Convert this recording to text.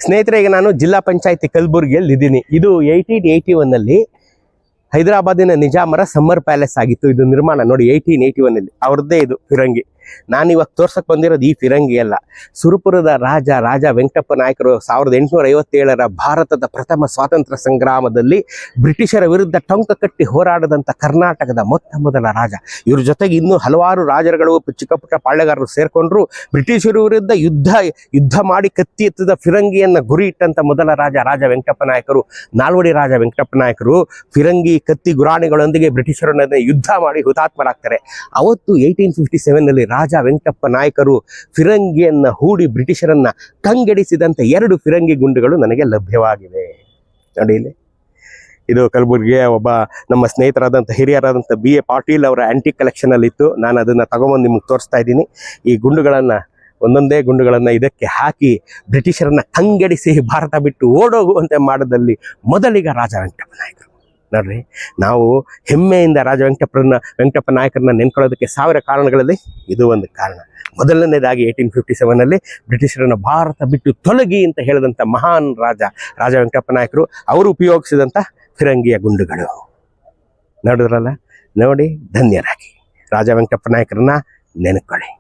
ಸ್ನೇಹಿತರೆ, ಈಗ ನಾನು ಜಿಲ್ಲಾ ಪಂಚಾಯತಿ ಕಲಬುರಗಿಯಲ್ಲಿ ಇದ್ದೀನಿ. ಇದು 1881 ಹೈದರಾಬಾದಿನ ನಿಜಾಮರ ಸಮ್ಮರ್ ಪ್ಯಾಲೇಸ್ ಆಗಿತ್ತು. ಇದು ನಿರ್ಮಾಣ ನೋಡಿ 1881 ಅವ್ರದ್ದೇ ಇದು ಫಿರಂಗಿ. ನಾನು ಇವಾಗ ತೋರ್ಸಕ್ ಬಂದಿರೋದು ಈ ಫಿರಂಗಿ ಅಲ್ಲ. ಸುರಪುರದ ರಾಜ ವೆಂಕಟಪ್ಪ ನಾಯಕರು 1857 ಭಾರತದ ಪ್ರಥಮ ಸ್ವಾತಂತ್ರ್ಯ ಸಂಗ್ರಾಮದಲ್ಲಿ ಬ್ರಿಟಿಷರ ವಿರುದ್ಧ ಟೊಂಕ ಕಟ್ಟಿ ಹೋರಾಡದಂಥ ಕರ್ನಾಟಕದ ಮೊದಲ ರಾಜ. ಇವ್ರ ಜೊತೆಗೆ ಇನ್ನೂ ಹಲವಾರು ರಾಜರುಗಳು, ಚಿಕ್ಕ ಪುಟ್ಟ ಪಾಳ್ಯಗಾರರು ಸೇರ್ಕೊಂಡ್ರು. ಬ್ರಿಟಿಷರ ವಿರುದ್ಧ ಯುದ್ಧ ಮಾಡಿ ಕತ್ತಿ ಎತ್ತದ ಫಿರಂಗಿಯನ್ನ ಗುರಿ ಇಟ್ಟಂತ ಮೊದಲ ರಾಜ ವೆಂಕಟಪ್ಪ ನಾಯಕರು. ನಾಲ್ವಡಿ ರಾಜ ವೆಂಕಟಪ್ಪ ನಾಯಕರು ಫಿರಂಗಿ ಕತ್ತಿ ಗುರಾಣಿಗಳೊಂದಿಗೆ ಬ್ರಿಟಿಷರನ್ನ ಯುದ್ಧ ಮಾಡಿ ಹುತಾತ್ಮರಾಗ್ತಾರೆ. ಅವತ್ತು 1857 ರಾಜ ವೆಂಕಟಪ್ಪ ನಾಯಕರು ಫಿರಂಗಿಯನ್ನ ಹೂಡಿ ಬ್ರಿಟಿಷರನ್ನ ಕಂಗೆಡಿಸಿದಂತ 2 ಫಿರಂಗಿ ಗುಂಡುಗಳು ನನಗೆ ಲಭ್ಯವಾಗಿವೆ. ನೋಡಿ ಇಲ್ಲಿ, ಇದು ಕಲಬುರಗಿಯ ಒಬ್ಬ ನಮ್ಮ ಸ್ನೇಹಿತರಾದಂಥ ಹಿರಿಯರಾದಂಥ BA ಪಾಟೀಲ್ ಅವರ ಆಂಟಿಕ್ ಕಲೆಕ್ಷನ್ ಅಲ್ಲಿ ಇತ್ತು. ನಾನು ಅದನ್ನ ತಗೊಂಬಂದು ನಿಮ್ಗೆ ತೋರಿಸ್ತಾ ಇದ್ದೀನಿ. ಈ ಗುಂಡುಗಳನ್ನ, ಒಂದೊಂದೇ ಗುಂಡುಗಳನ್ನ ಇದಕ್ಕೆ ಹಾಕಿ ಬ್ರಿಟಿಷರನ್ನ ಕಂಗೆಡಿಸಿ ಭಾರತ ಬಿಟ್ಟು ಓಡೋಗುವಂತೆ ಮಾಡೋದಲ್ಲಿ ಮೊದಲಿಗ ರಾಜ ವೆಂಕಟಪ್ಪ ನಾಯಕರು. ನೋಡ್ರಿ, ನಾವು ಹೆಮ್ಮೆಯಿಂದ ರಾಜ ವೆಂಕಟಪ್ಪ ನಾಯಕರನ್ನ ನೆನ್ಕೊಳ್ಳೋದಕ್ಕೆ 1000 ಕಾರಣಗಳಲ್ಲಿ ಇದು ಒಂದು ಕಾರಣ. ಮೊದಲನೇದಾಗಿ 1857 ಬ್ರಿಟಿಷರನ್ನ ಭಾರತ ಬಿಟ್ಟು ತೊಲಗಿ ಅಂತ ಹೇಳಿದಂಥ ಮಹಾನ್ ರಾಜ ವೆಂಕಟಪ್ಪ ನಾಯಕರು. ಅವರು ಉಪಯೋಗಿಸಿದಂಥ ಫಿರಂಗಿಯ ಗುಂಡುಗಳು ನೋಡಿದ್ರಲ್ಲ. ನೋಡಿ, ಧನ್ಯರಾಗಿ ರಾಜ ವೆಂಕಟಪ್ಪ ನಾಯಕರನ್ನ ನೆನ್ಕೊಳ್ಳಿ.